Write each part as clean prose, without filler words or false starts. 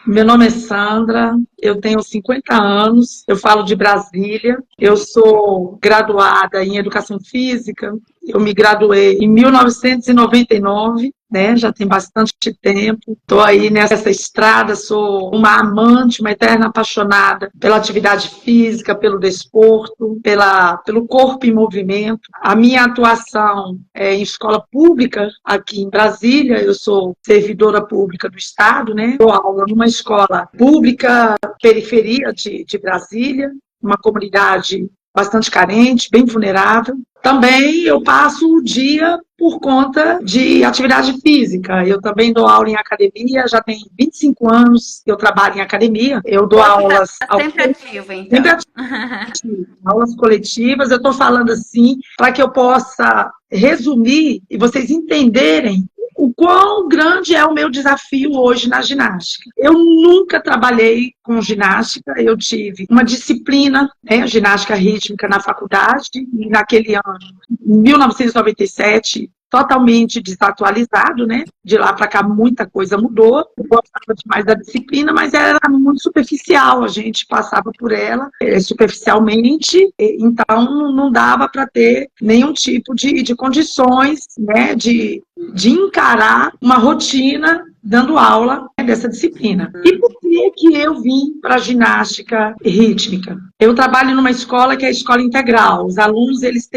Meu nome é Sandra, eu tenho 50 anos, eu falo de Brasília, eu sou graduada em Educação Física, eu me graduei em 1999, né? Já tem bastante tempo, estou aí nessa estrada, sou uma amante, uma eterna apaixonada pela atividade física, pelo desporto, pelo corpo em movimento. A minha atuação é em escola pública aqui em Brasília, eu sou servidora pública do Estado, né? Dou aula numa escola pública, periferia de Brasília, uma comunidade bastante carente, bem vulnerável. Também eu passo o dia por conta de atividade física. Eu também dou aula em academia, já tem 25 anos que eu trabalho em academia. Eu dou aulas... Sempre ativa, então. Sempre ativa. Aulas coletivas. Eu estou falando assim para que eu possa resumir e vocês entenderem o quão grande é o meu desafio hoje na ginástica. Eu nunca trabalhei com ginástica, eu tive uma disciplina, né, ginástica rítmica na faculdade, e naquele ano, 1997, totalmente desatualizado, né? De lá para cá muita coisa mudou. Eu gostava demais da disciplina, mas era muito superficial, a gente passava por ela superficialmente, então não dava para ter nenhum tipo de condições, né? De encarar uma rotina dando aula, né, dessa disciplina. E por que eu vim para a ginástica rítmica? Eu trabalho numa escola que é a escola integral. Os alunos, eles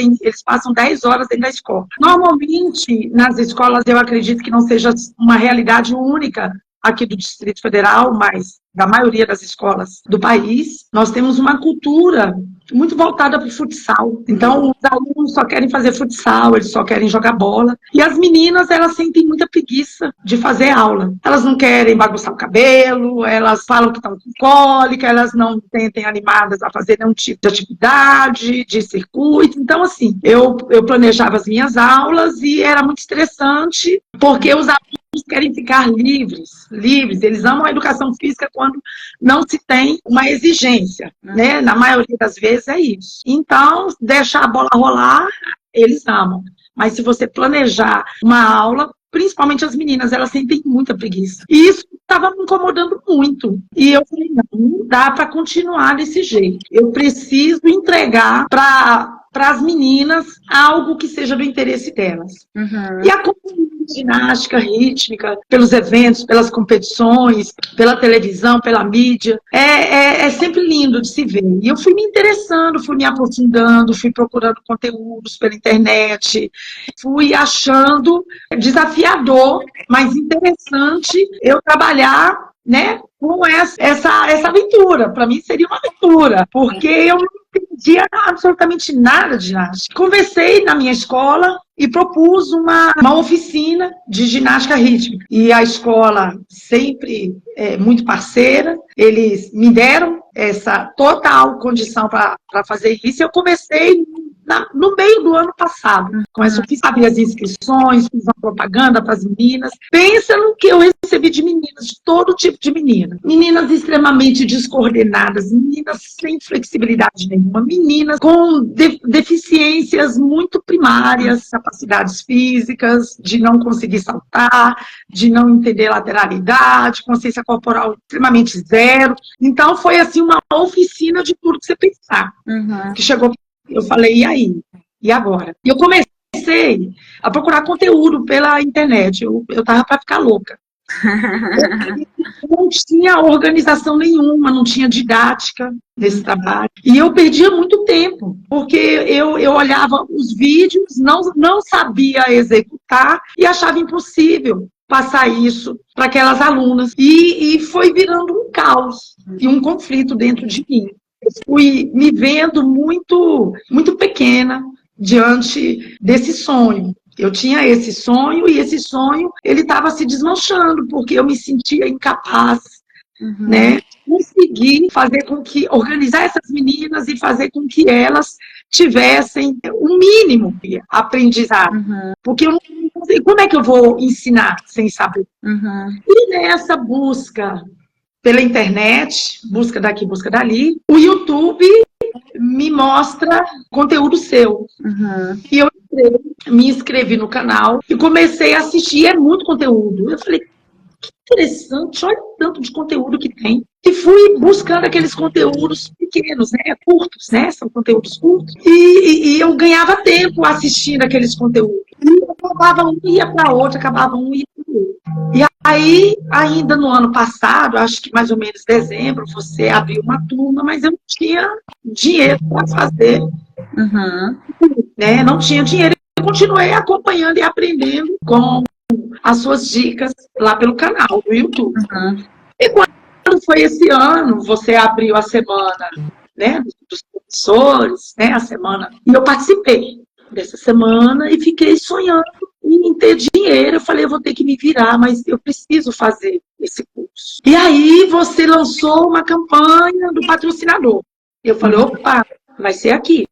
passam 10 horas dentro da escola. Normalmente, nas escolas, eu acredito que não seja uma realidade única aqui do Distrito Federal, mas da maioria das escolas do país, nós temos uma cultura muito voltada para o futsal. Então, os alunos só querem fazer futsal, eles só querem jogar bola. E as meninas, elas sentem muita preguiça de fazer aula. Elas não querem bagunçar o cabelo, elas falam que estão com cólica, elas não sentem animadas a fazer nenhum tipo de atividade, de circuito. Então, assim, eu planejava as minhas aulas e era muito estressante, porque os alunos querem ficar livres, eles amam a educação física quando não se tem uma exigência, né? Na maioria das vezes é isso. Então, deixar a bola rolar, eles amam. Mas se você planejar uma aula, principalmente as meninas, elas sentem muita preguiça. E isso estava me incomodando muito. E eu falei, não dá para continuar desse jeito. Eu preciso entregar para as meninas algo que seja do interesse delas. Uhum. E a ginástica rítmica, pelos eventos, pelas competições, pela televisão, pela mídia, é sempre lindo de se ver. E eu fui me interessando, fui me aprofundando, fui procurando conteúdos pela internet, fui achando desafiador, mas interessante eu trabalhar, né, com essa aventura. Para mim seria uma aventura, porque eu não entendia absolutamente nada de ginástica. Conversei na minha escola e propus uma oficina de ginástica rítmica. E a escola sempre muito parceira, eles me deram essa total condição para fazer isso. Eu comecei no meio do ano passado. Começo a abrir as inscrições, fiz uma propaganda para as meninas. Pensa no que eu recebi de meninas, de todo tipo de menina. Meninas extremamente descoordenadas, meninas sem flexibilidade nenhuma, meninas com deficiências muito primárias, capacidades físicas, de não conseguir saltar, de não entender lateralidade, consciência corporal extremamente zero. Então, foi assim uma oficina de tudo que você pensar. Que chegou. Eu falei, e aí? E agora? E eu comecei a procurar conteúdo pela internet. Eu tava para ficar louca. Não tinha organização nenhuma, não tinha didática nesse trabalho. E eu perdia muito tempo, porque eu olhava os vídeos, não sabia executar e achava impossível passar isso para aquelas alunas. E foi virando um caos e um conflito dentro de mim. Eu fui me vendo muito, muito pequena diante desse sonho. Eu tinha esse sonho e esse sonho ele estava se desmanchando porque eu me sentia incapaz, né? Conseguir fazer com que organizar essas meninas e fazer com que elas tivessem o mínimo de aprendizado, porque eu não sei como é que eu vou ensinar sem saber. E nessa busca pela internet, busca daqui, busca dali, o YouTube me mostra conteúdo seu. E eu me inscrevi no canal e comecei a assistir, é muito conteúdo. Eu falei, que interessante, olha o tanto de conteúdo que tem. E fui buscando aqueles conteúdos pequenos, né, curtos, né, são conteúdos curtos, e eu ganhava tempo assistindo aqueles conteúdos. E eu acabava um, ia para outro, acabava um, ia para o outro. E aí, ainda no ano passado, acho que mais ou menos dezembro, você abriu uma turma, mas eu não tinha dinheiro para fazer, né, não tinha dinheiro. Eu continuei acompanhando e aprendendo com as suas dicas lá pelo canal do YouTube. E quando foi esse ano, você abriu a semana, né, dos professores, né, a semana, e eu participei dessa semana e fiquei sonhando em ter dinheiro. Eu falei, eu vou ter que me virar, mas eu preciso fazer esse curso. E aí você lançou uma campanha do patrocinador. Eu falei, opa, vai ser aqui.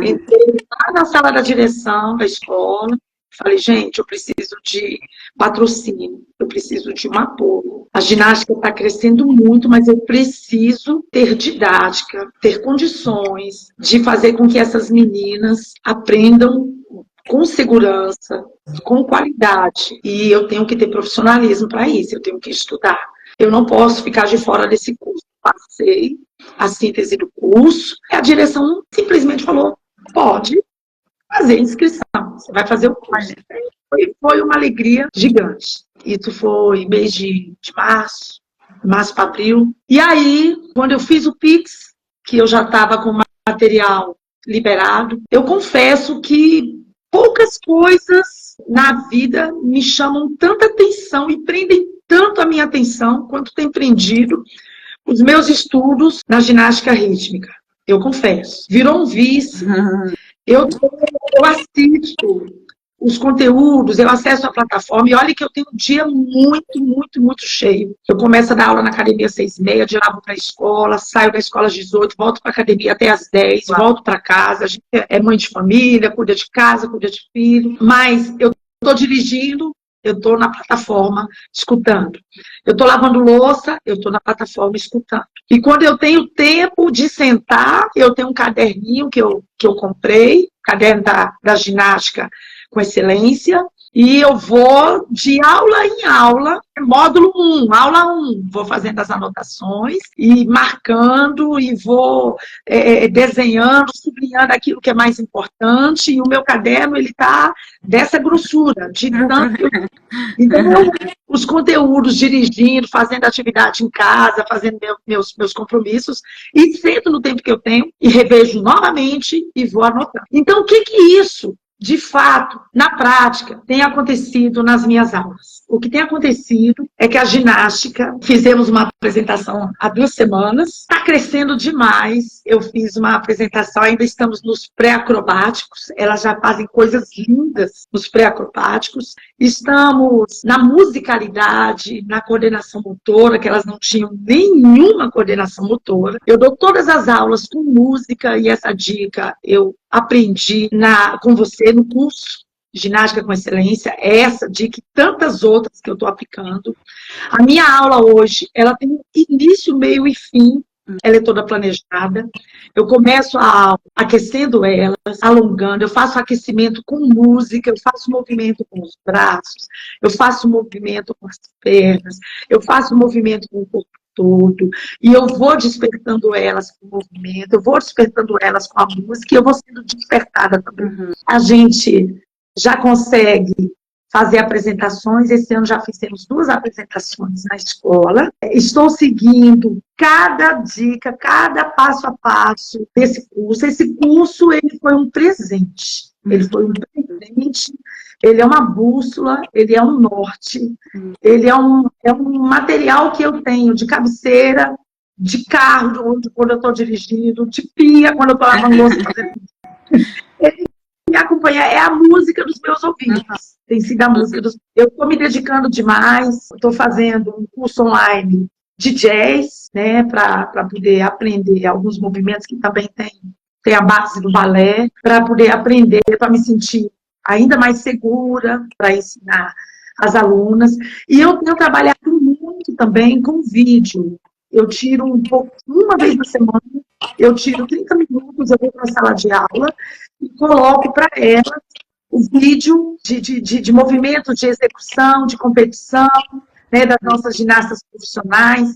Entrei lá na sala da direção da escola, falei, gente, eu preciso de patrocínio, eu preciso de um apoio. A ginástica está crescendo muito, mas eu preciso ter didática, ter condições de fazer com que essas meninas aprendam com segurança, com qualidade. E eu tenho que ter profissionalismo para isso, eu tenho que estudar. Eu não posso ficar de fora desse curso. Passei a síntese do curso, e a direção simplesmente falou, pode fazer inscrição, você vai fazer o curso. Foi uma alegria gigante. Isso foi mês de março para abril. E aí, quando eu fiz o Pix, que eu já estava com o material liberado, eu confesso que poucas coisas na vida me chamam tanta atenção e prendem tanto a minha atenção quanto tem prendido os meus estudos na ginástica rítmica. Eu confesso. Virou um vício. Eu assisto os conteúdos, eu acesso a plataforma e olha que eu tenho um dia muito cheio. Eu começo a dar aula na academia às 6h30, de lá vou para a escola, saio da escola às 18, volto para a academia até às 10, volto para casa. A gente é mãe de família, cuida de casa, cuida de filho, mas eu estou dirigindo, eu estou na plataforma escutando. Eu estou lavando louça, eu estou na plataforma escutando. E quando eu tenho tempo de sentar, eu tenho um caderninho que eu comprei, caderno da ginástica com excelência, e eu vou de aula em aula, módulo 1, aula 1, vou fazendo as anotações e marcando e vou desenhando, sublinhando aquilo que é mais importante, e o meu caderno ele está dessa grossura, de tanto. Então, os conteúdos, dirigindo, fazendo atividade em casa, fazendo meus compromissos, e sento no tempo que eu tenho e revejo novamente e vou anotando. Então, o que isso, de fato, na prática, tem acontecido nas minhas aulas? O que tem acontecido é que a ginástica, fizemos uma apresentação há 2 semanas, está crescendo demais. Eu fiz uma apresentação, ainda estamos nos pré-acrobáticos, elas já fazem coisas lindas nos pré-acrobáticos. Estamos na musicalidade, na coordenação motora, que elas não tinham nenhuma coordenação motora. Eu dou todas as aulas com música e essa dica eu aprendi com você no curso Ginástica com Excelência, essa dica e tantas outras que eu estou aplicando. A minha aula hoje, ela tem início, meio e fim, ela é toda planejada. Eu começo a aula aquecendo elas, alongando, eu faço aquecimento com música, eu faço movimento com os braços, eu faço movimento com as pernas, eu faço movimento com o corpo todo, e eu vou despertando elas com o movimento, eu vou despertando elas com a música, e eu vou sendo despertada também. A gente já consegue fazer apresentações, esse ano já fizemos 2 apresentações na escola. Estou seguindo cada dica, cada passo a passo desse curso. Esse curso, ele foi um presente. Ele foi um presente, ele é uma bússola, ele é um norte, ele é um material que eu tenho de cabeceira, de carro, quando eu estou dirigindo, de pia, quando eu estou lavando louça. Me acompanhar é a música dos meus ouvidos. Tem sido a música dos... Eu estou me dedicando demais, estou fazendo um curso online de jazz, né, para poder aprender alguns movimentos que também tem a base do balé, para poder aprender, para me sentir ainda mais segura, para ensinar as alunas. E eu tenho trabalhado muito também com vídeo. Eu tiro uma vez na semana, eu tiro 30 minutos, eu vou para a sala de aula e coloco para elas o vídeo de movimento, de execução, de competição, né, das nossas ginastas profissionais,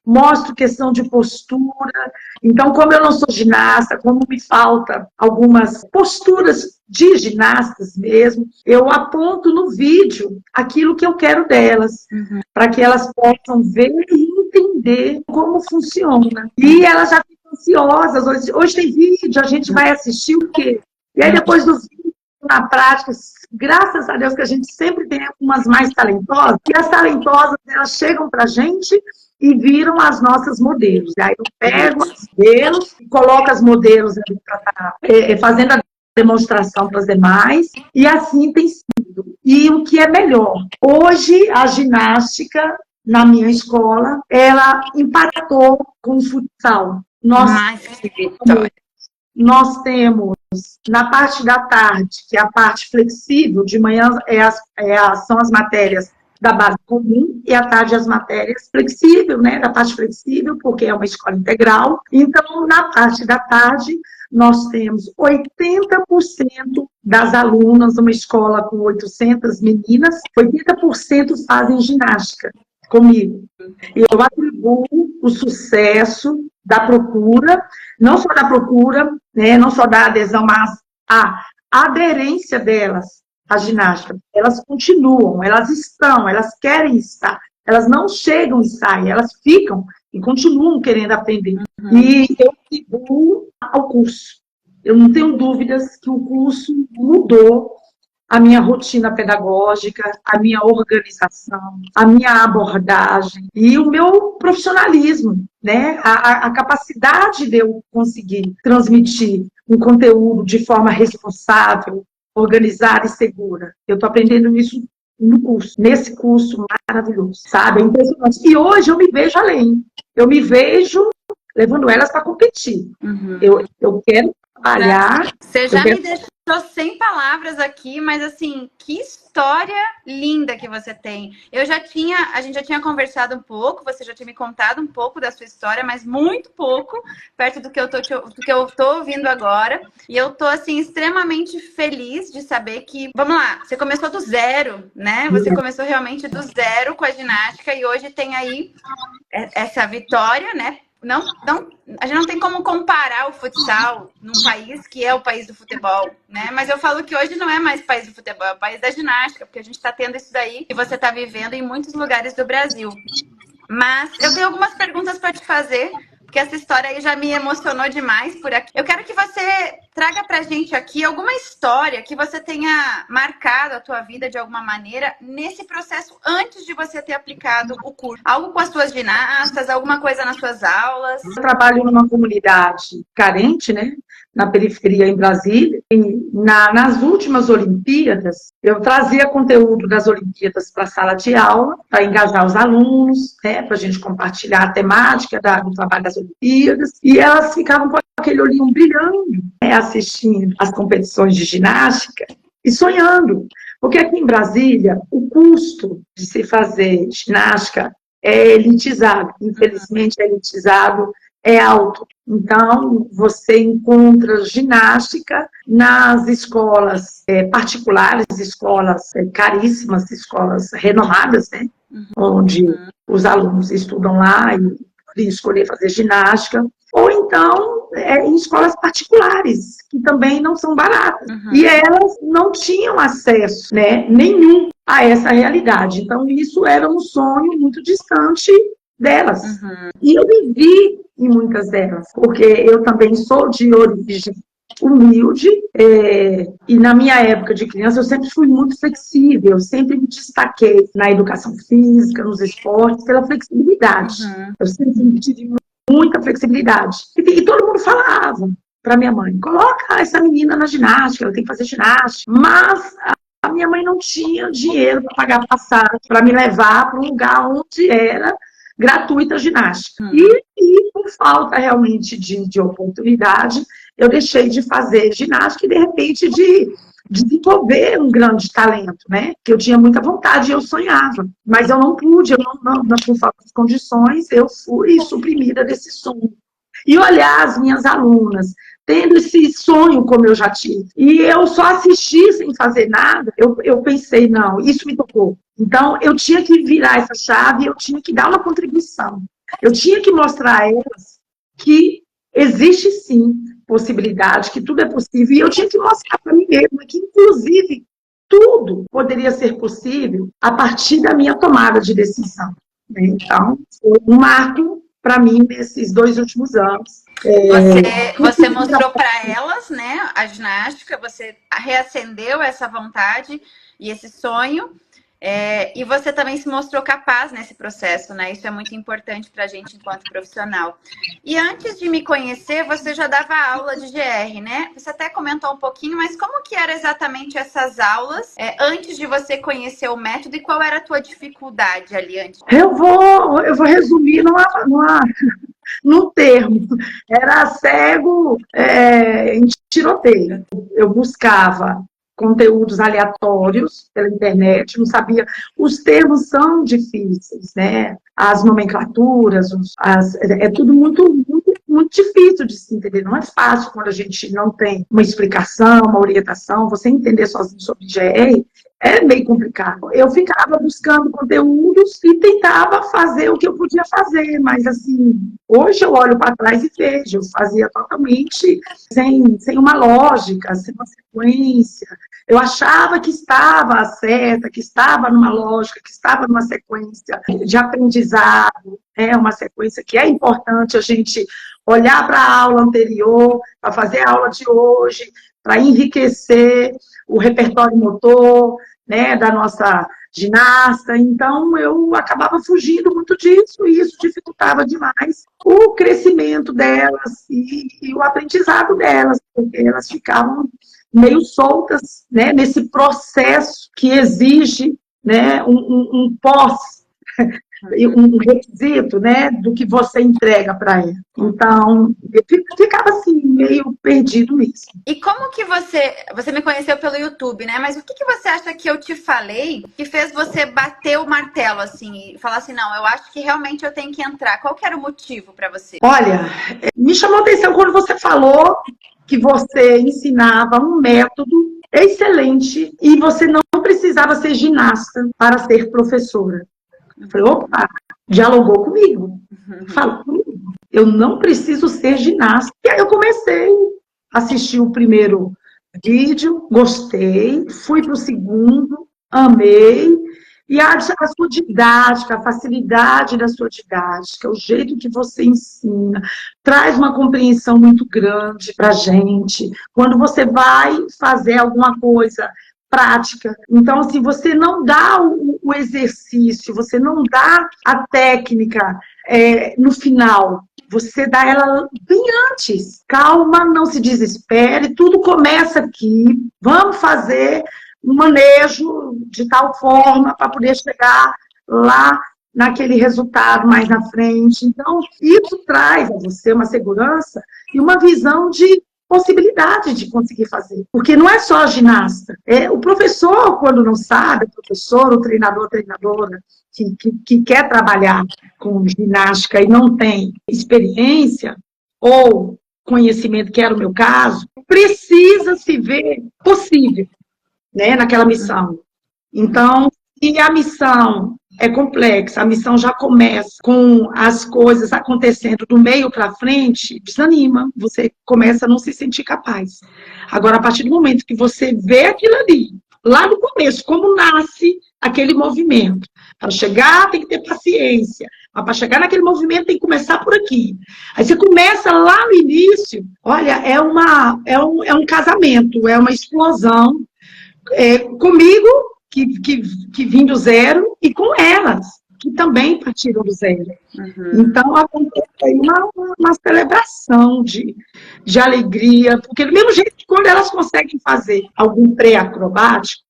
mostro questão de postura. Então, como eu não sou ginasta, como me falta algumas posturas de ginastas mesmo, eu aponto no vídeo aquilo que eu quero delas, para que elas possam ver e entender como funciona. E elas já ficam ansiosas. Hoje tem vídeo, a gente vai assistir o quê? E aí, depois do vídeo, na prática, graças a Deus que a gente sempre tem umas mais talentosas, e as talentosas, elas chegam para a gente e viram as nossas modelos. Aí eu pego os modelos, coloco as modelos ali para estar fazendo a demonstração para as demais, e assim tem sido. E o que é melhor, hoje a ginástica, na minha escola, ela empatou com o futsal. Nós temos, na parte da tarde, que é a parte flexível, de manhã são as matérias da base comum, e à tarde as matérias flexível, né, da parte flexível, porque é uma escola integral. Então, na parte da tarde, nós temos 80% das alunas, uma escola com 800 meninas, 80% fazem ginástica comigo. Eu atribuo o sucesso da procura, não só da procura, né, não só da adesão, mas a aderência delas à ginástica. Elas continuam, elas estão, elas querem estar, elas não chegam e saem, elas ficam e continuam querendo aprender. E eu atribuo ao curso. Eu não tenho dúvidas que o curso mudou a minha rotina pedagógica, a minha organização, a minha abordagem e o meu profissionalismo, né? A capacidade de eu conseguir transmitir um conteúdo de forma responsável, organizada e segura. Eu estou aprendendo isso no curso, nesse curso maravilhoso, sabe? É impressionante. E hoje eu me vejo além. Eu me vejo levando elas para competir. Eu quero trabalhar. Você já me deixou sem palavras aqui, mas assim, que história linda que você tem. A gente já tinha conversado um pouco, você já tinha me contado um pouco da sua história, mas muito pouco, perto do que eu tô ouvindo agora. E eu tô, assim, extremamente feliz de saber que, vamos lá, você começou do zero, né? Você começou realmente do zero com a ginástica e hoje tem aí essa vitória, né? A gente não tem como comparar o futsal num país que é o país do futebol, né? Mas eu falo que hoje não é mais país do futebol, é o país da ginástica, porque a gente está tendo isso daí e você está vivendo em muitos lugares do Brasil. Mas eu tenho algumas perguntas para te fazer, porque essa história aí já me emocionou demais por aqui. Eu quero que você traga pra gente aqui alguma história que você tenha marcado a tua vida de alguma maneira nesse processo antes de você ter aplicado o curso. Algo com as suas ginastas, alguma coisa nas suas aulas. Eu trabalho numa comunidade carente, né? Na periferia em Brasília. E nas últimas Olimpíadas, eu trazia conteúdo das Olimpíadas para a sala de aula, para engajar os alunos, né? Para a gente compartilhar a temática do trabalho das Olimpíadas. E elas ficavam com aquele olhinho brilhando, né? Assistindo as competições de ginástica e sonhando. Porque aqui em Brasília, o custo de se fazer ginástica é elitizado. Infelizmente, é elitizado, é alto. Então, você encontra ginástica nas escolas particulares, escolas caríssimas, escolas renomadas, né? Onde os alunos estudam lá e podem escolher fazer ginástica. Ou então, em escolas particulares, que também não são baratas. E elas não tinham acesso, né, nenhum a essa realidade. Então, isso era um sonho muito distante delas. E eu vivi em muitas delas, porque eu também sou de origem humilde, e na minha época de criança eu sempre fui muito flexível, eu sempre me destaquei na educação física, nos esportes, pela flexibilidade. Eu sempre tive muita flexibilidade. E todo mundo falava para minha mãe, coloca essa menina na ginástica, ela tem que fazer ginástica. Mas a minha mãe não tinha dinheiro para pagar passagem, para me levar para um lugar onde era gratuita a ginástica. E por falta realmente de oportunidade, eu deixei de fazer ginástica e, de repente, de desenvolver um grande talento, né? Que eu tinha muita vontade, eu sonhava. Mas eu não pude, por falta de condições, eu fui suprimida desse sonho. E olhar as minhas alunas tendo esse sonho como eu já tive. E eu só assisti sem fazer nada, eu pensei, não, isso me tocou. Então, eu tinha que virar essa chave, eu tinha que dar uma contribuição. Eu tinha que mostrar a elas que existe sim possibilidade, que tudo é possível. E eu tinha que mostrar para mim mesma que, inclusive, tudo poderia ser possível a partir da minha tomada de decisão. Então, foi um marco para mim nesses 2 últimos anos. Você mostrou para elas, né, a ginástica, você reacendeu essa vontade e esse sonho, e você também se mostrou capaz nesse processo, né? Isso é muito importante para a gente enquanto profissional. E antes de me conhecer, você já dava aula de GR, né? Você até comentou um pouquinho, mas como que eram exatamente essas aulas antes de você conhecer o método e qual era a tua dificuldade ali antes? Eu vou resumir num termo. Era cego em tiroteio. Eu buscava conteúdos aleatórios pela internet, não sabia. Os termos são difíceis, né? As nomenclaturas, é tudo muito difícil de se entender. Não é fácil quando a gente não tem uma explicação, uma orientação. Você entender sozinho sobre GR é meio complicado. Eu ficava buscando conteúdos e tentava fazer o que eu podia fazer, mas assim, hoje eu olho para trás e vejo, eu fazia totalmente sem uma lógica, sem uma sequência. Eu achava que estava certa, que estava numa lógica, que estava numa sequência de aprendizado, uma sequência que é importante a gente olhar para a aula anterior, para fazer a aula de hoje, para enriquecer o repertório motor, né, da nossa ginasta. Então, eu acabava fugindo muito disso e isso dificultava demais o crescimento delas e o aprendizado delas, porque elas ficavam meio soltas, né, nesse processo que exige, né, um pós, um requisito, né, do que você entrega para ela. Então, eu ficava assim, meio perdido nisso. E como que você me conheceu pelo YouTube, né? Mas o que você acha que eu te falei que fez você bater o martelo, assim, e falar assim, não, eu acho que realmente eu tenho que entrar? Qual que era o motivo para você? Olha, me chamou a atenção quando você falou que você ensinava um método excelente e você não precisava ser ginasta para ser professora. Eu falei, opa, dialogou comigo. Falou comigo. Eu não preciso ser ginasta. E aí eu comecei a assistir o primeiro vídeo, gostei, fui para o segundo, amei. E a sua didática, a facilidade da sua didática, o jeito que você ensina, traz uma compreensão muito grande para a gente. Quando você vai fazer alguma coisa prática. Então, assim, você não dá o exercício, você não dá a técnica no final. Você dá ela bem antes. Calma, não se desespere, tudo começa aqui. Vamos fazer um manejo de tal forma para poder chegar lá naquele resultado mais na frente. Então, isso traz a você uma segurança e uma visão de possibilidade de conseguir fazer. Porque não é só a ginasta. O professor, quando não sabe, o professor, o treinador, a treinadora, que quer trabalhar com ginástica e não tem experiência ou conhecimento, que era o meu caso, precisa se ver possível, né, naquela missão. Então, se a missão é complexa, a missão já começa com as coisas acontecendo do meio para frente, desanima, você começa a não se sentir capaz. Agora, a partir do momento que você vê aquilo ali, lá no começo, como nasce aquele movimento, para chegar tem que ter paciência, mas para chegar naquele movimento tem que começar por aqui. Aí você começa lá no início, olha, é um casamento, é uma explosão, comigo, que vim do zero, e com elas, que também partiram do zero. Uhum. Então, acontece aí uma celebração de alegria, porque do mesmo jeito que quando elas conseguem fazer algum pré-acrobático,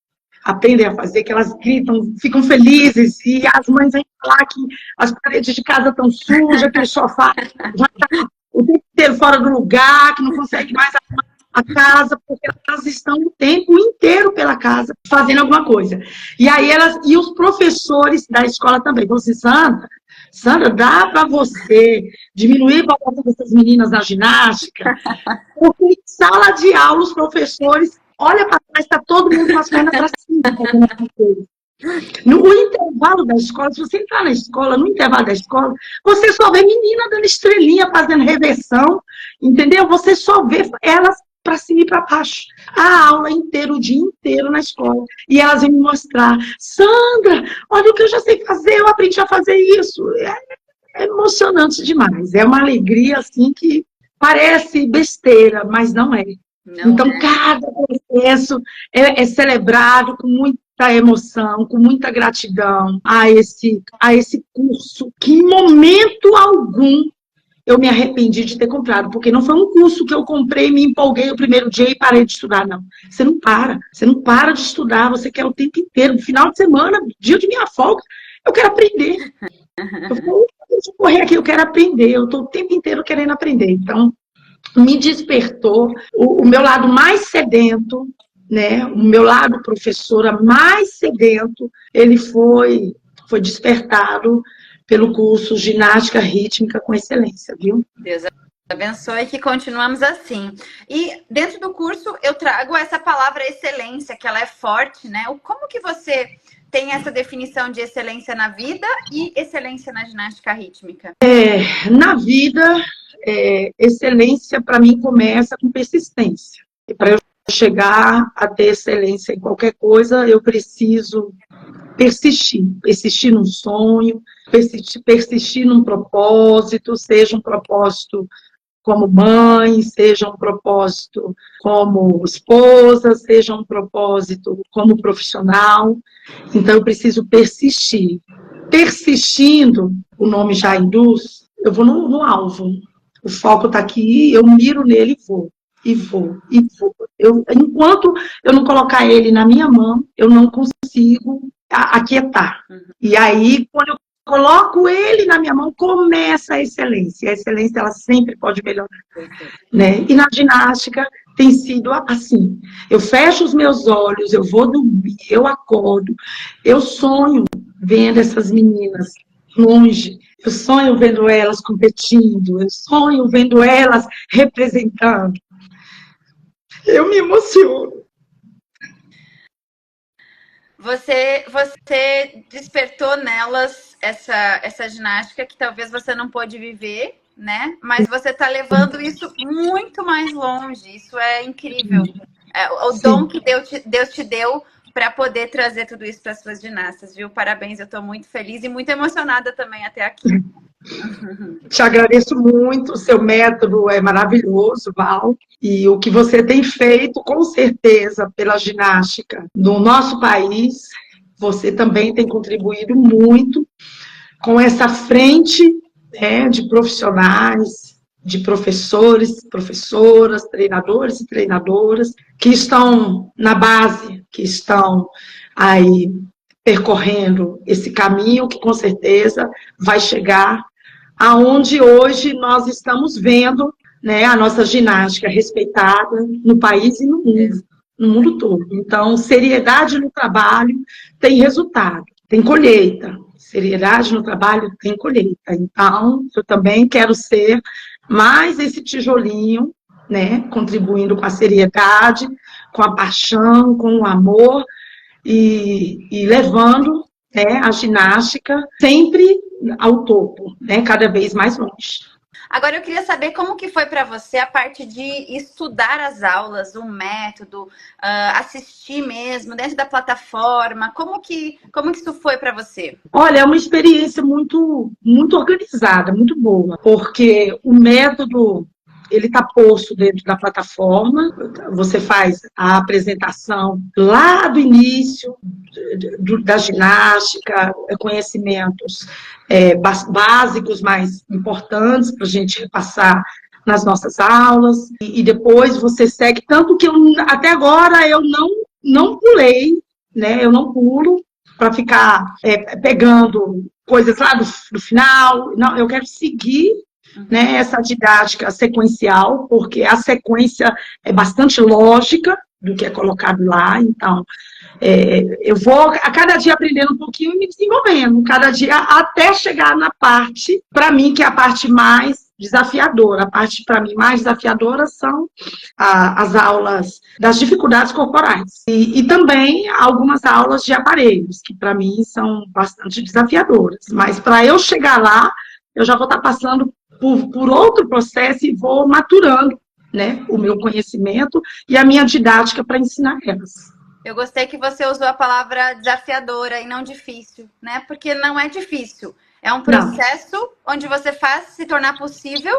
aprendem a fazer, que elas gritam, ficam felizes, e as mães vêm falar que as paredes de casa estão sujas, que o sofá já está o tempo inteiro fora do lugar, que não consegue mais arrumar a casa, porque elas estão o tempo inteiro pela casa fazendo alguma coisa. E aí e os professores da escola também. Então, assim, Sandra, dá para você diminuir a balança dessas meninas na ginástica? Porque em sala de aula, os professores, olha para trás, está todo mundo com as pernas para cima fazendo alguma coisa. No intervalo da escola, se você entrar na escola, no intervalo da escola, você só vê menina dando estrelinha, fazendo reversão, entendeu? Você só vê elas para cima e para baixo. A aula inteira, o dia inteiro na escola. E elas vêm me mostrar, Sandra, olha o que eu já sei fazer, eu aprendi a fazer isso. É emocionante demais. É uma alegria, assim, que parece besteira, mas não é. Não então, é. cada processo é celebrado com muita emoção, com muita gratidão a esse curso, que em momento algum eu me arrependi de ter comprado, porque não foi um curso que eu comprei, me empolguei o primeiro dia e parei de estudar, não. Você não para de estudar, você quer o tempo inteiro, no final de semana, dia de minha folga, eu quero aprender. Deixa eu correr aqui, eu quero aprender, eu estou o tempo inteiro querendo aprender. Então, me despertou o meu lado mais sedento, né? O meu lado professora mais sedento, ele foi despertado pelo curso Ginástica Rítmica com Excelência, viu? Deus abençoe, que continuamos assim. E dentro do curso eu trago essa palavra excelência, que ela é forte, né? Como que você tem essa definição de excelência na vida e excelência na ginástica rítmica? Na vida, excelência para mim começa com persistência. E para eu chegar a ter excelência em qualquer coisa, eu preciso persistir num sonho, persistir num propósito, seja um propósito como mãe, seja um propósito como esposa, seja um propósito como profissional. Então, eu preciso persistir. Persistindo, o nome já induz, eu vou no alvo. O foco está aqui, eu miro nele e vou. E vou. Enquanto eu não colocar ele na minha mão, eu não consigo aquietar. E aí, quando eu coloco ele na minha mão, começa a excelência. A excelência, ela sempre pode melhorar. Né? E na ginástica tem sido assim. Eu fecho os meus olhos, eu vou dormir, eu acordo, eu sonho vendo essas meninas longe, eu sonho vendo elas competindo, eu sonho vendo elas representando. Eu me emociono. Você despertou nelas essa ginástica que talvez você não pôde viver, né? Mas você está levando isso muito mais longe. Isso é incrível. O dom que Deus te deu para poder trazer tudo isso para as suas ginastas, viu? Parabéns, eu estou muito feliz e muito emocionada também até aqui. Te agradeço muito, o seu método é maravilhoso, Val, e o que você tem feito, com certeza, pela ginástica no nosso país, você também tem contribuído muito com essa frente, né, de profissionais, de professores, professoras, treinadores e treinadoras, que estão na base, que estão aí percorrendo esse caminho que, com certeza, vai chegar aonde hoje nós estamos vendo, né, a nossa ginástica respeitada no país e no mundo todo. Então, seriedade no trabalho tem resultado, tem colheita. Seriedade no trabalho tem colheita. Então, eu também quero ser mais esse tijolinho, né, contribuindo com a seriedade, com a paixão, com o amor e levando, né, a ginástica sempre ao topo, né, cada vez mais longe. Agora eu queria saber como que foi para você a parte de estudar as aulas, o método, assistir mesmo dentro da plataforma. Como que isso foi para você? Olha, é uma experiência muito organizada, muito boa, porque o método ele está posto dentro da plataforma, você faz a apresentação lá do início da ginástica, conhecimentos básicos mais importantes para a gente repassar nas nossas aulas, e depois você segue, tanto que até agora eu não pulei, né? Eu não pulo para ficar pegando coisas lá do final, não, eu quero seguir né, essa didática sequencial, porque a sequência é bastante lógica do que é colocado lá, então eu vou a cada dia aprendendo um pouquinho e me desenvolvendo, cada dia até chegar na parte, para mim, que é a parte mais desafiadora. A parte, para mim, mais desafiadora são as aulas das dificuldades corporais. E também algumas aulas de aparelhos, que para mim são bastante desafiadoras. Mas para eu chegar lá, eu já vou estar passando por outro processo e vou maturando, né, o meu conhecimento e a minha didática para ensinar elas. Eu gostei que você usou a palavra desafiadora e não difícil, né? Porque não é difícil. É um processo onde você faz se tornar possível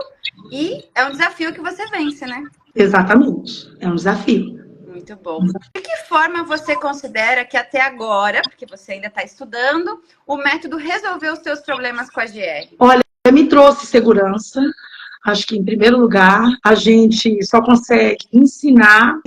e é um desafio que você vence, né? Exatamente. É um desafio. Muito bom. De que forma você considera que até agora, porque você ainda está estudando, o método resolveu os seus problemas com a GR? Olha, me trouxe segurança. Acho que, em primeiro lugar, a gente só consegue ensinar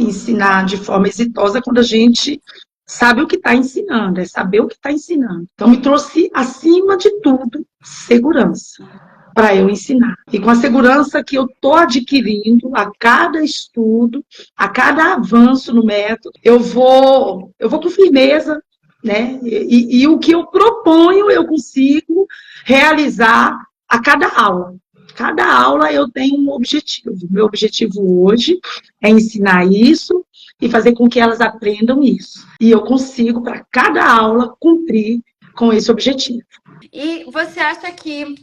de forma exitosa quando a gente sabe o que está ensinando, é saber o que está ensinando. Então, me trouxe, acima de tudo, segurança para eu ensinar. E com a segurança que eu estou adquirindo a cada estudo, a cada avanço no método, eu vou com firmeza, né? E o que eu proponho, eu consigo realizar a cada aula. Cada aula eu tenho um objetivo. Meu objetivo hoje é ensinar isso e fazer com que elas aprendam isso. E eu consigo, para cada aula, cumprir com esse objetivo. E você acha que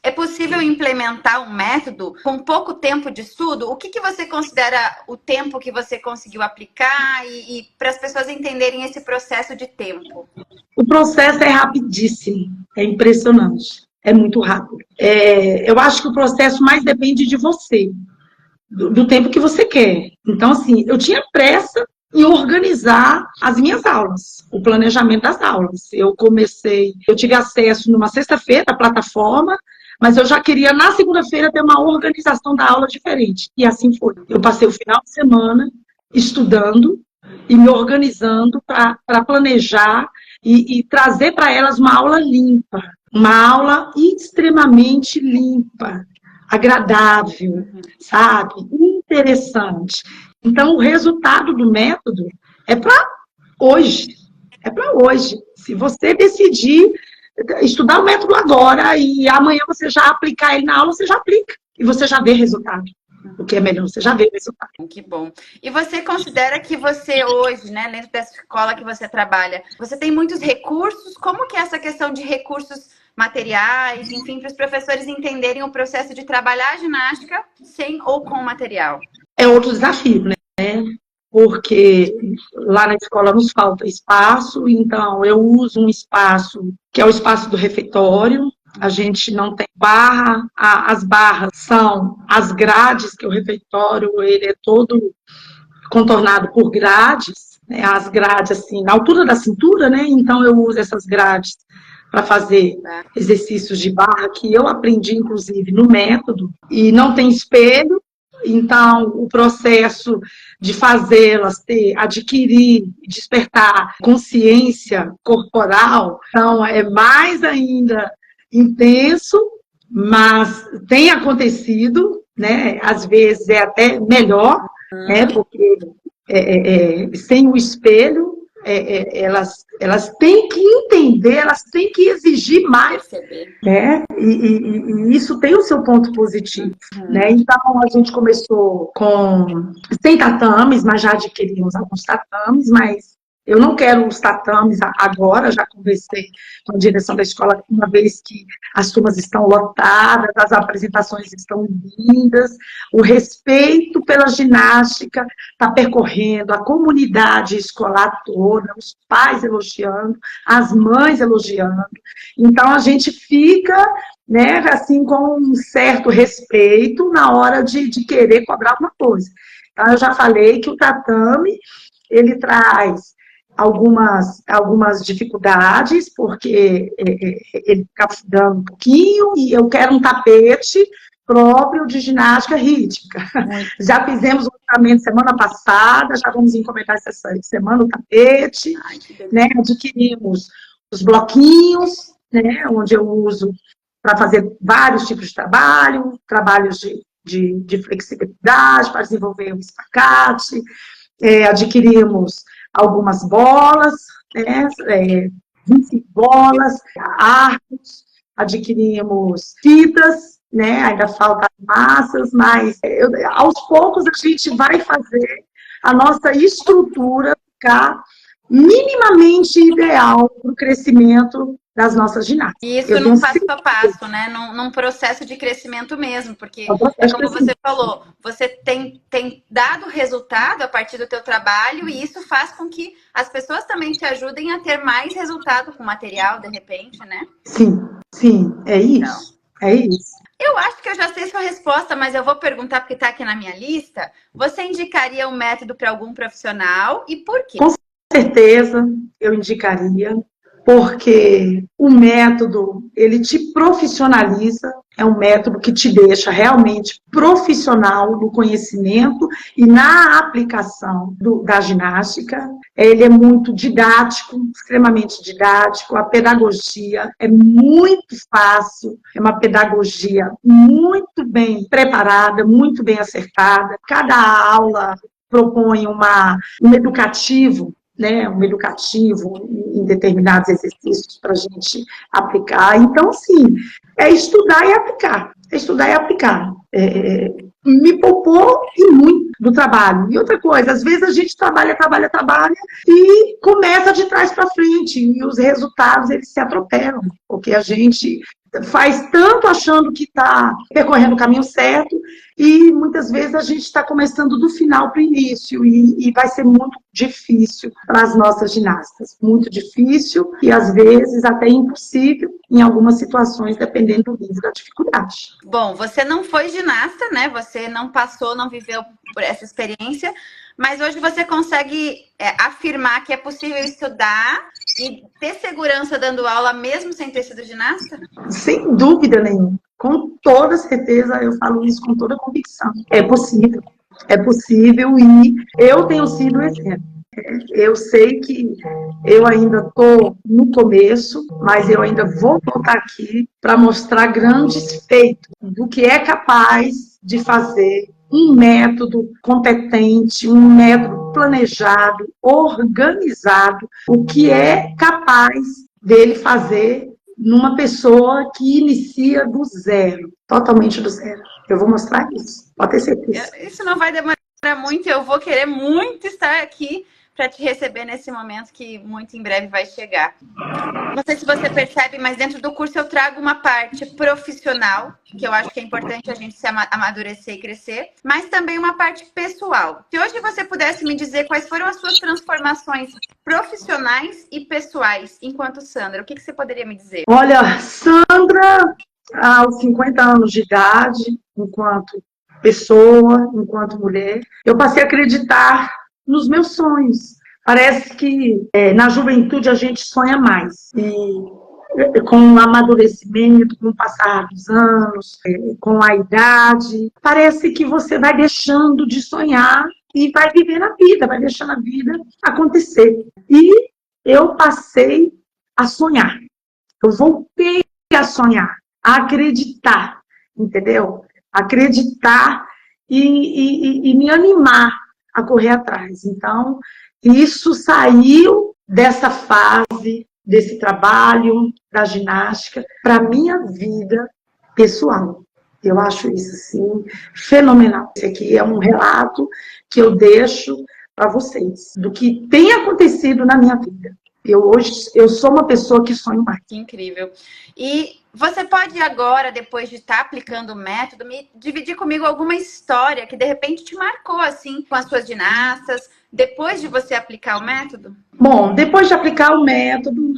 é possível implementar um método com pouco tempo de estudo? O que você considera o tempo que você conseguiu aplicar e para as pessoas entenderem esse processo de tempo? O processo é rapidíssimo, é impressionante. É muito rápido. Eu acho que o processo mais depende de você, do tempo que você quer. Então, assim, eu tinha pressa em organizar as minhas aulas, o planejamento das aulas. Eu tive acesso numa sexta-feira à plataforma, mas eu já queria, na segunda-feira, ter uma organização da aula diferente. E assim foi. Eu passei o final de semana estudando e me organizando para planejar e trazer para elas uma aula limpa. Uma aula extremamente limpa, agradável, sabe? Interessante. Então, o resultado do método é para hoje. É para hoje. Se você decidir estudar o método agora e amanhã você já aplicar ele na aula, você já aplica. E você já vê resultado. O que é melhor, você já vê o resultado. Que bom. E você considera que você hoje, né, dentro dessa escola que você trabalha, você tem muitos recursos? Como que é essa questão de recursos materiais, enfim, para os professores entenderem o processo de trabalhar a ginástica sem ou com material? É outro desafio, né? Porque lá na escola nos falta espaço, então eu uso um espaço que é o espaço do refeitório. A gente não tem barra, as barras são as grades, que o refeitório ele é todo contornado por grades, né? As grades assim, na altura da cintura, né? Então eu uso essas grades para fazer exercícios de barra, que eu aprendi, inclusive, no método, e não tem espelho, então o processo de fazê-las, adquirir, despertar consciência corporal, então é mais ainda intenso, mas tem acontecido, né? Às vezes é até melhor, né? Porque sem o espelho, elas têm que entender, elas têm que exigir mais, né? E isso tem o seu ponto positivo, né? Então, a gente começou sem tatames, mas já adquirimos alguns tatames, mas eu não quero os tatames agora, já conversei com a direção da escola, uma vez que as turmas estão lotadas, as apresentações estão lindas, o respeito pela ginástica está percorrendo, a comunidade escolar toda, os pais elogiando, as mães elogiando. Então, a gente fica, né, assim, com um certo respeito na hora de querer cobrar alguma coisa. Então, eu já falei que o tatame, ele traz algumas dificuldades, porque ele fica dando um pouquinho, e eu quero um tapete próprio de ginástica rítmica. Já fizemos o tratamento semana passada, já vamos encomendar essa semana o tapete, né? Adquirimos os bloquinhos, né? Onde eu uso para fazer vários tipos de trabalho, trabalhos de flexibilidade, para desenvolver o espacate, adquirimos algumas bolas, né, 25 bolas, arcos, adquirimos fitas, né, ainda faltam massas, mas aos poucos a gente vai fazer a nossa estrutura ficar minimamente ideal para o crescimento das nossas ginásticas. E isso num passo a passo, né? Num processo de crescimento mesmo, porque como você falou, você tem dado resultado a partir do teu trabalho e isso faz com que as pessoas também te ajudem a ter mais resultado com o material, de repente, né? Sim, é isso. Então, é isso. Eu acho que eu já sei sua resposta, mas eu vou perguntar porque está aqui na minha lista. Você indicaria um método para algum profissional e por quê? Com certeza, eu indicaria, porque o método, ele te profissionaliza, é um método que te deixa realmente profissional no conhecimento e na aplicação da ginástica. Ele é muito didático, extremamente didático, a pedagogia é muito fácil, é uma pedagogia muito bem preparada, muito bem acertada. Cada aula propõe um educativo, né, um educativo em determinados exercícios para a gente aplicar. Então, sim, é estudar e aplicar. É estudar e aplicar. Me poupou e muito do trabalho. E outra coisa, às vezes a gente trabalha e começa de trás para frente e os resultados, eles se atropelam, porque a gente faz tanto achando que está percorrendo o caminho certo e muitas vezes a gente está começando do final para o início e vai ser muito difícil para as nossas ginastas. Muito difícil e às vezes até impossível em algumas situações, dependendo do nível da dificuldade. Bom, você não foi ginasta, né? Você não passou, não viveu por essa experiência, mas hoje você consegue afirmar que é possível estudar e ter segurança dando aula mesmo sem ter sido ginasta? Sem dúvida nenhuma. Com toda certeza, eu falo isso com toda convicção. É possível e eu tenho sido exemplo. Eu sei que eu ainda estou no começo, mas eu ainda vou voltar aqui para mostrar grandes feitos do que é capaz de fazer um método competente, um método planejado, organizado, o que é capaz dele fazer numa pessoa que inicia do zero, totalmente do zero. Eu vou mostrar isso, pode ter certeza. Isso não vai demorar muito, eu vou querer muito estar aqui para te receber nesse momento que muito em breve vai chegar. Não sei se você percebe, mas dentro do curso eu trago uma parte profissional, que eu acho que é importante a gente se amadurecer e crescer, mas também uma parte pessoal. Se hoje você pudesse me dizer quais foram as suas transformações profissionais e pessoais enquanto Sandra, o que você poderia me dizer? Olha, Sandra, aos 50 anos de idade, enquanto pessoa, enquanto mulher, eu passei a acreditar nos meus sonhos. Parece que na juventude a gente sonha mais. E com o amadurecimento, com o passar dos anos, com a idade, parece que você vai deixando de sonhar e vai vivendo a vida, vai deixando a vida acontecer. E eu passei a sonhar. Eu voltei a sonhar, a acreditar, entendeu? Acreditar e me animar a correr atrás. Então, isso saiu dessa fase, desse trabalho da ginástica, para a minha vida pessoal. Eu acho isso, assim, fenomenal. Esse aqui é um relato que eu deixo para vocês, do que tem acontecido na minha vida. Hoje, eu sou uma pessoa que sonho mais. Que incrível. E você pode agora, depois de estar aplicando o método, me dividir comigo alguma história que de repente te marcou, assim, com as suas ginastas, depois de você aplicar o método? Bom, depois de aplicar o método,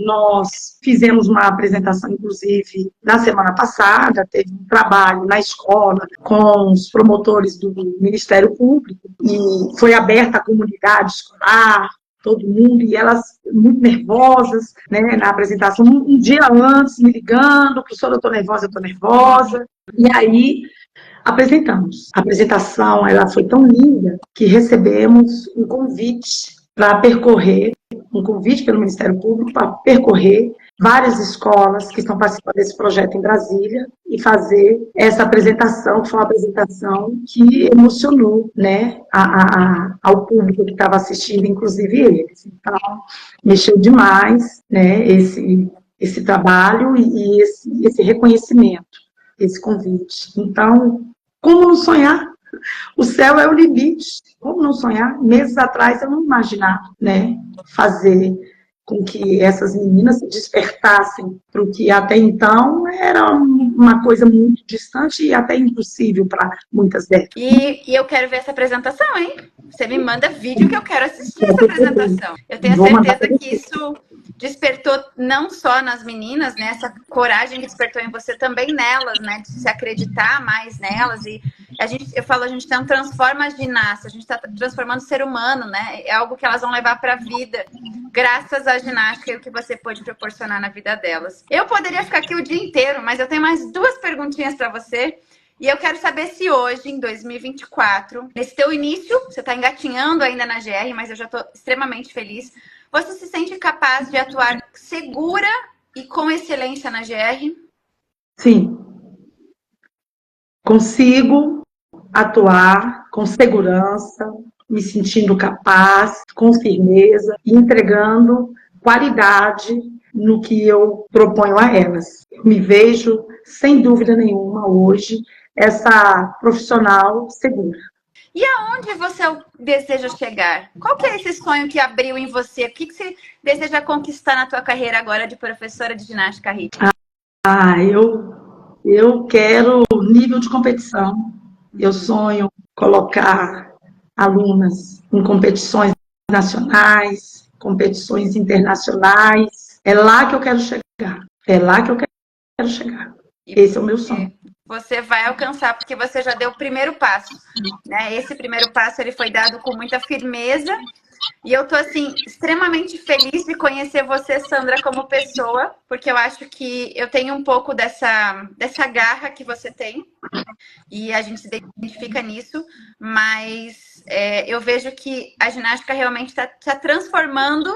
nós fizemos uma apresentação, inclusive, na semana passada, teve um trabalho na escola com os promotores do Ministério Público, e foi aberta a comunidade escolar, todo mundo, e elas muito nervosas, né, na apresentação, um dia antes, me ligando, professora, eu estou nervosa, e aí apresentamos. A apresentação, ela foi tão linda que recebemos um convite para percorrer, um convite pelo Ministério Público para percorrer várias escolas que estão participando desse projeto em Brasília e fazer essa apresentação, que foi uma apresentação que emocionou, né, ao público que estava assistindo, inclusive eles. Então, mexeu demais, né, esse trabalho e esse reconhecimento, esse convite. Então, como não sonhar? O céu é o limite. Como não sonhar? Meses atrás eu não imaginava, né, fazer com que essas meninas se despertassem para o que até então era uma coisa muito distante e até impossível para muitas delas. E eu quero ver essa apresentação, hein? Você me manda vídeo que eu quero assistir essa apresentação. Eu tenho certeza que isso despertou não só nas meninas, né? Essa coragem que despertou em você, também nelas, né? De se acreditar mais nelas. E a gente não transforma a ginástica, a gente está transformando o ser humano, né? É algo que elas vão levar para a vida, graças à ginástica e o que você pode proporcionar na vida delas. Eu poderia ficar aqui o dia inteiro, mas eu tenho mais 2 perguntinhas para você. E eu quero saber se hoje, em 2024, nesse teu início, você está engatinhando ainda na GR, mas eu já estou extremamente feliz, você se sente capaz de atuar segura e com excelência na GR? Sim. Consigo atuar com segurança, me sentindo capaz, com firmeza, e entregando qualidade no que eu proponho a elas. Me vejo, sem dúvida nenhuma, hoje, essa profissional segura. E aonde você deseja chegar? Qual que é esse sonho que abriu em você? O que você deseja conquistar na tua carreira agora de professora de ginástica rítmica? Eu quero nível de competição. Eu sonho colocar alunas em competições nacionais, competições internacionais. É lá que eu quero chegar. É lá que eu quero chegar. Esse é o meu sonho. Você vai alcançar, porque você já deu o primeiro passo, né? Esse primeiro passo ele foi dado com muita firmeza. E eu tô, assim, extremamente feliz de conhecer você, Sandra, como pessoa, porque eu acho que eu tenho um pouco dessa garra que você tem, e a gente se identifica nisso, mas eu vejo que a ginástica realmente está transformando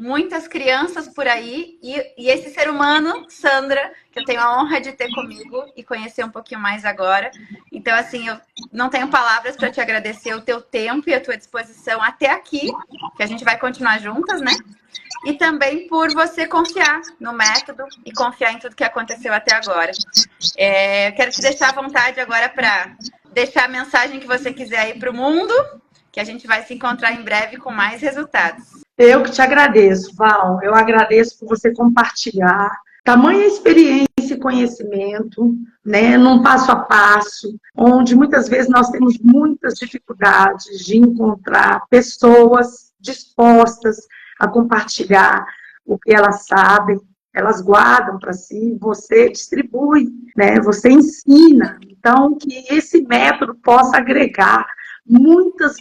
muitas crianças por aí, e esse ser humano, Sandra, que eu tenho a honra de ter comigo e conhecer um pouquinho mais agora. Então, assim, eu não tenho palavras para te agradecer o teu tempo e a tua disposição até aqui, que a gente vai continuar juntas, né? E também por você confiar no método e confiar em tudo que aconteceu até agora. Eu quero te deixar à vontade agora para deixar a mensagem que você quiser aí para o mundo, que a gente vai se encontrar em breve com mais resultados. Eu que te agradeço, Val. Eu agradeço por você compartilhar tamanha experiência e conhecimento, né, num passo a passo, onde muitas vezes nós temos muitas dificuldades de encontrar pessoas dispostas a compartilhar o que elas sabem, elas guardam para si, você distribui, né, você ensina. Então, que esse método possa agregar muitas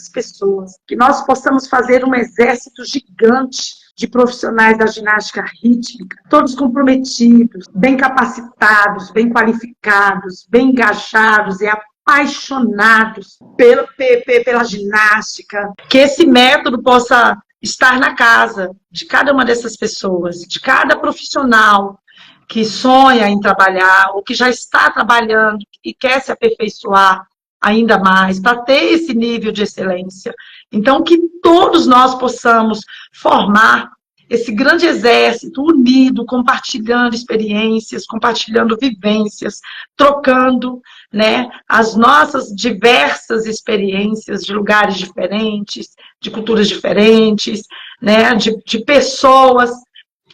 pessoas, que nós possamos fazer um exército gigante de profissionais da ginástica rítmica, todos comprometidos, bem capacitados, bem qualificados, bem engajados e apaixonados pela ginástica, que esse método possa estar na casa de cada uma dessas pessoas, de cada profissional que sonha em trabalhar ou que já está trabalhando e quer se aperfeiçoar ainda mais, para ter esse nível de excelência. Então, que todos nós possamos formar esse grande exército unido, compartilhando experiências, compartilhando vivências, trocando, né, as nossas diversas experiências de lugares diferentes, de culturas diferentes, né, de pessoas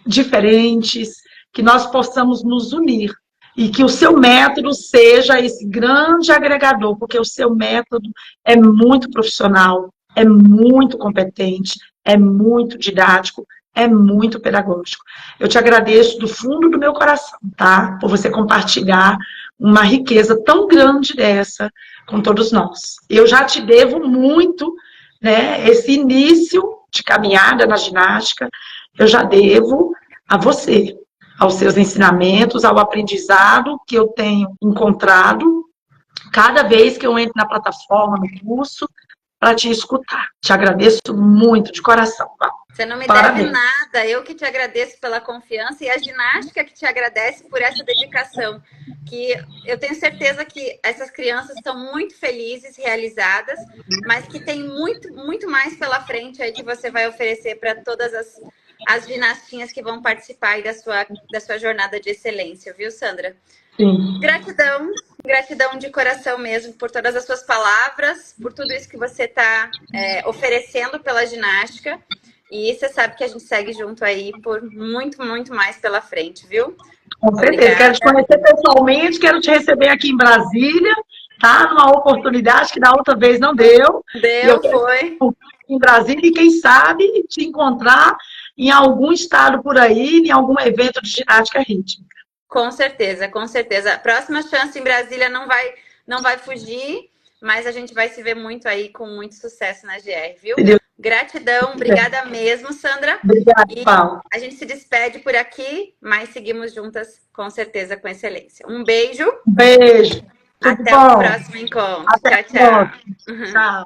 diferentes, que nós possamos nos unir. E que o seu método seja esse grande agregador, porque o seu método é muito profissional, é muito competente, é muito didático, é muito pedagógico. Eu te agradeço do fundo do meu coração, tá? Por você compartilhar uma riqueza tão grande dessa com todos nós. Eu já te devo muito, né, esse início de caminhada na ginástica, eu já devo a você, aos seus ensinamentos, ao aprendizado que eu tenho encontrado cada vez que eu entro na plataforma, no curso, para te escutar. Te agradeço muito, de coração. Você não me Parabéns. deve nada, eu que te agradeço pela confiança e a ginástica que te agradece por essa dedicação, que eu tenho certeza que essas crianças estão muito felizes, realizadas, mas que tem muito, muito mais pela frente aí que você vai oferecer para todas as ginastinhas que vão participar aí da sua jornada de excelência, viu, Sandra? Sim. Gratidão, gratidão de coração mesmo por todas as suas palavras, por tudo isso que você está oferecendo pela ginástica. E você sabe que a gente segue junto aí por muito, muito mais pela frente, viu? Com certeza. Obrigada. Quero te conhecer pessoalmente, quero te receber aqui em Brasília, tá? Numa oportunidade que da outra vez não deu. Deu, foi. Em Brasília e quem sabe te encontrar em algum estado por aí, em algum evento de ginástica rítmica. Com certeza, com certeza. A próxima chance em Brasília não vai fugir, mas a gente vai se ver muito aí com muito sucesso na GR, viu? Gratidão, obrigada mesmo, Sandra. Obrigada, Paulo. A gente se despede por aqui, mas seguimos juntas com certeza com excelência. Um beijo. Beijo. Até o próximo encontro. Até tchau, tchau. Tchau.